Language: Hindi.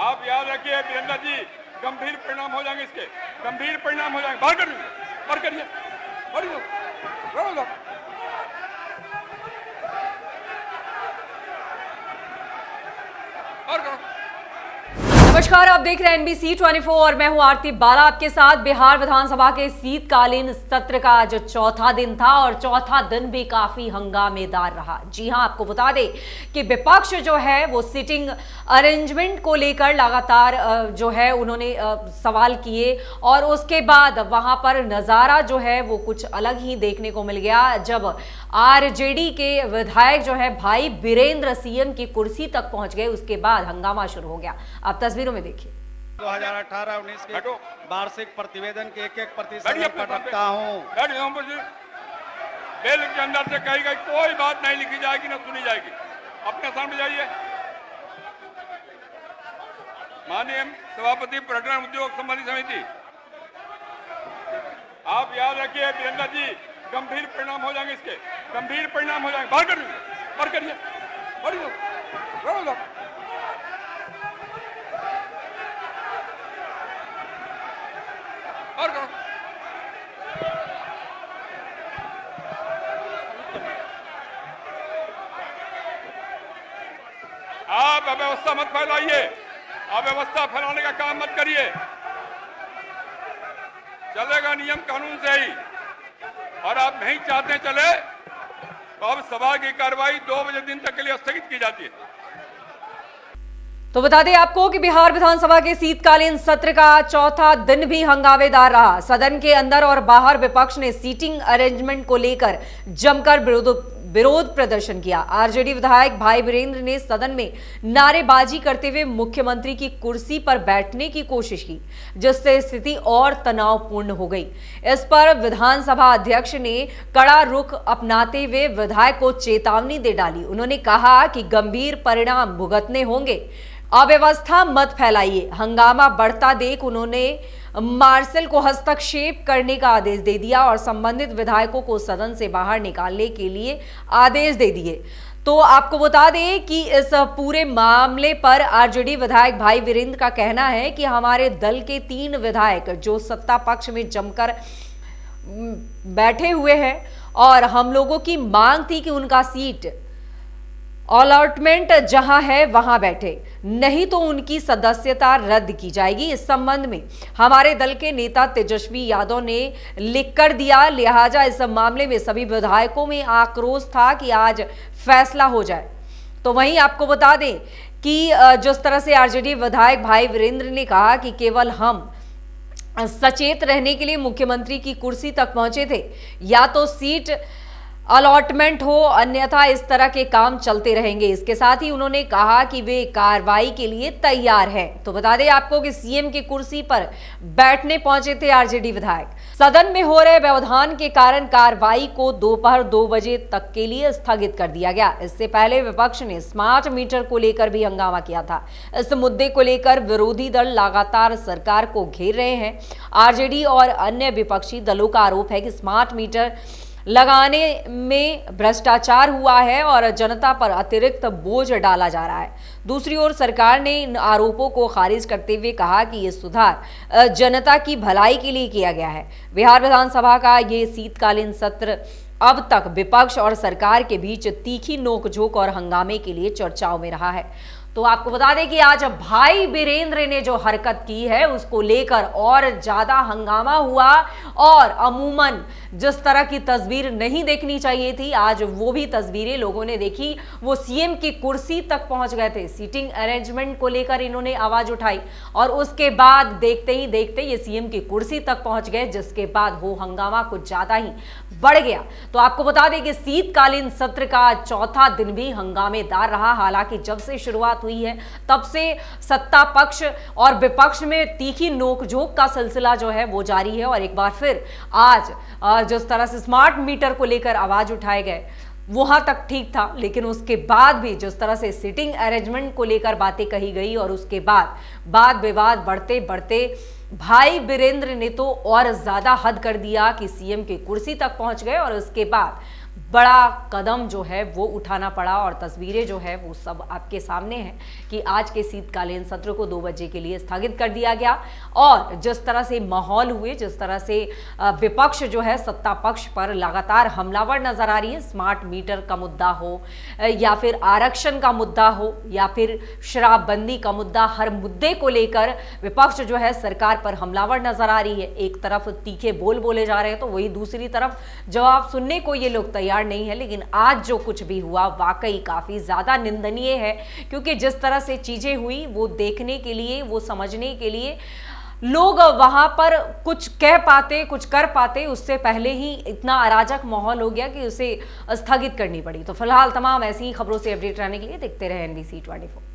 आप याद रखिए वीरेंद्र जी, गंभीर परिणाम हो जाएंगे, इसके गंभीर परिणाम हो जाएंगे। बाहर करिए, बाहर करिए, बाहर करिए। नमस्कार, आप देख रहे हैं NBC 24 और मैं हूं आरती बाला आपके साथ। बिहार विधानसभा के शीतकालीन सत्र का आज चौथा दिन था और चौथा दिन भी काफी हंगामेदार रहा। जी हां, आपको बता दें कि विपक्ष जो है वो सिटिंग अरेंजमेंट को लेकर लगातार जो है उन्होंने सवाल किए और उसके बाद वहां पर नजारा जो है वो कुछ अलग ही देखने को मिल गया जब आरजेडी के विधायक जो है भाई वीरेंद्र सीएम की कुर्सी तक पहुंच गए। उसके बाद हंगामा शुरू हो गया। आप तस्वीरों में देखिए। 2018-19 के वार्षिक प्रतिवेदन के एक प्रतिशत पर रखता हूँ। बिल के अंदर से कही गई कोई बात नहीं लिखी जाएगी, न सुनी जाएगी। अपने सामने जाइए। माननीय सभापति पर्यटन उद्योग संबंधी समिति, आप याद रखिए वीरेंद्र जी, गंभीर परिणाम हो जाएंगे, इसके गंभीर परिणाम हो जाएंगे। बाहर करिए, बाहर करिए, बाहर करिए। आप अव्यवस्था मत फैलाइए, अव्यवस्था फैलाने का काम मत करिए। चलेगा नियम कानून से ही, और आप नहीं चाहते चले तो अब सभा की कार्रवाई 2 बजे दिन तक के लिए स्थगित की जाती है। तो बता दें आपको कि बिहार विधानसभा के शीतकालीन सत्र का चौथा दिन भी हंगामेदार रहा। सदन के अंदर और बाहर विपक्ष ने सीटिंग अरेंजमेंट को लेकर जमकर विरोध प्रदर्शन किया। आरजेडी विधायक भाई वीरेंद्र ने सदन में नारेबाजी करते हुए मुख्यमंत्री की कुर्सी पर बैठने की कोशिश की, जिससे स्थिति और तनावपूर्ण हो गई। इस पर विधानसभा अध्यक्ष ने कड़ा रुख अपनाते हुए विधायक को चेतावनी दे डाली। उन्होंने कहा कि गंभीर परिणाम भुगतने होंगे, अव्यवस्था मत फैलाइए। हंगामा बढ़ता देख उन्होंने मार्शल को हस्तक्षेप करने का आदेश दे दिया और संबंधित विधायकों को सदन से बाहर निकालने के लिए आदेश दे दिए। तो आपको बता दें कि इस पूरे मामले पर आरजेडी विधायक भाई वीरेंद्र का कहना है कि हमारे दल के 3 विधायक जो सत्ता पक्ष में जमकर बैठे हुए हैं और हम लोगों की मांग थी कि उनका सीट अलॉटमेंट जहां है वहां बैठे, नहीं तो उनकी सदस्यता रद्द की जाएगी। इस संबंध में हमारे दल के नेता तेजस्वी यादव ने लिख कर दिया। लिहाजा इस मामले में सभी विधायकों में आक्रोश था कि आज फैसला हो जाए। तो वहीं आपको बता दें कि जिस तरह से आरजेडी विधायक भाई वीरेंद्र ने कहा कि केवल हम सचेत रहने के लिए मुख्यमंत्री की कुर्सी तक पहुंचे थे, या तो सीट अलॉटमेंट हो, अन्यथा इस तरह के काम चलते रहेंगे। इसके साथ ही उन्होंने कहा कि वे कार्रवाई के लिए तैयार हैं। तो बता दें आपको कि सीएम की कुर्सी पर बैठने पहुंचे थे आरजेडी विधायक। सदन में हो रहे व्यवधान के कारण कार्रवाई को दोपहर 2 बजे तक के लिए स्थगित कर दिया गया। इससे पहले विपक्ष ने स्मार्ट मीटर को लेकर भी हंगामा किया था। इस मुद्दे को लेकर विरोधी दल लगातार सरकार को घेर रहे हैं। आरजेडी और अन्य विपक्षी दलों का आरोप है कि स्मार्ट मीटर लगाने में भ्रष्टाचार हुआ है और जनता पर अतिरिक्त बोझ डाला जा रहा है। दूसरी ओर सरकार ने इन आरोपों को खारिज करते हुए कहा कि ये सुधार जनता की भलाई के लिए किया गया है। बिहार विधानसभा का ये शीतकालीन सत्र अब तक विपक्ष और सरकार के बीच तीखी नोकझोंक और हंगामे के लिए चर्चाओं में रहा है। तो आपको बता दें कि आज भाई वीरेंद्र ने जो हरकत की है उसको लेकर और ज्यादा हंगामा हुआ और अमूमन जिस तरह की तस्वीर नहीं देखनी चाहिए थी, आज वो भी तस्वीरें लोगों ने देखी। वो सीएम की कुर्सी तक पहुंच गए थे। सीटिंग अरेंजमेंट को लेकर इन्होंने आवाज उठाई और उसके बाद देखते ही देखते ये सीएम की कुर्सी तक पहुंच गए, जिसके बाद वो हंगामा कुछ ज्यादा ही बढ़ गया। तो आपको बता दें कि शीतकालीन सत्र का चौथा दिन भी हंगामेदार रहा। हालांकि जब से शुरुआत हुई है तब से सत्ता पक्ष और विपक्ष में तीखी नोकझोंक का सिलसिला जो है वो जारी है। और एक बार फिर आज जिस तरह से स्मार्ट मीटर को लेकर आवाज उठाए गए वहां तक ठीक था, लेकिन उसके बाद भी जिस तरह से सिटिंग अरेंजमेंट को लेकर बातें कही गई और उसके बाद वाद विवाद बढ़ते बढ़ते भाई वीरेंद्र ने तो और ज्यादा हद कर दिया कि सीएम की कुर्सी तक पहुंच गए और उसके बाद बड़ा कदम जो है वो उठाना पड़ा और तस्वीरें जो है वो सब आपके सामने हैं कि आज के शीतकालीन सत्र को 2 बजे के लिए स्थगित कर दिया गया। और जिस तरह से माहौल हुए, जिस तरह से विपक्ष जो है सत्ता पक्ष पर लगातार हमलावर नजर आ रही है, स्मार्ट मीटर का मुद्दा हो या फिर आरक्षण का मुद्दा हो या फिर शराबबंदी का मुद्दा, हर मुद्दे को लेकर विपक्ष जो है सरकार पर हमलावर नजर आ रही है। एक तरफ तीखे बोल बोले जा रहे हैं तो वही दूसरी तरफ जवाब सुनने को ये लोग तैयार नहीं है। लेकिन आज जो कुछ भी हुआ वाकई काफी ज्यादा निंदनीय है, क्योंकि जिस तरह से चीजें हुई वो देखने के लिए, वो समझने के लिए लोग वहां पर कुछ कह पाते, कुछ कर पाते, उससे पहले ही इतना अराजक माहौल हो गया कि उसे स्थगित करनी पड़ी। तो फिलहाल तमाम ऐसी ही खबरों से अपडेट रहने के लिए देखते रहे NBC 24।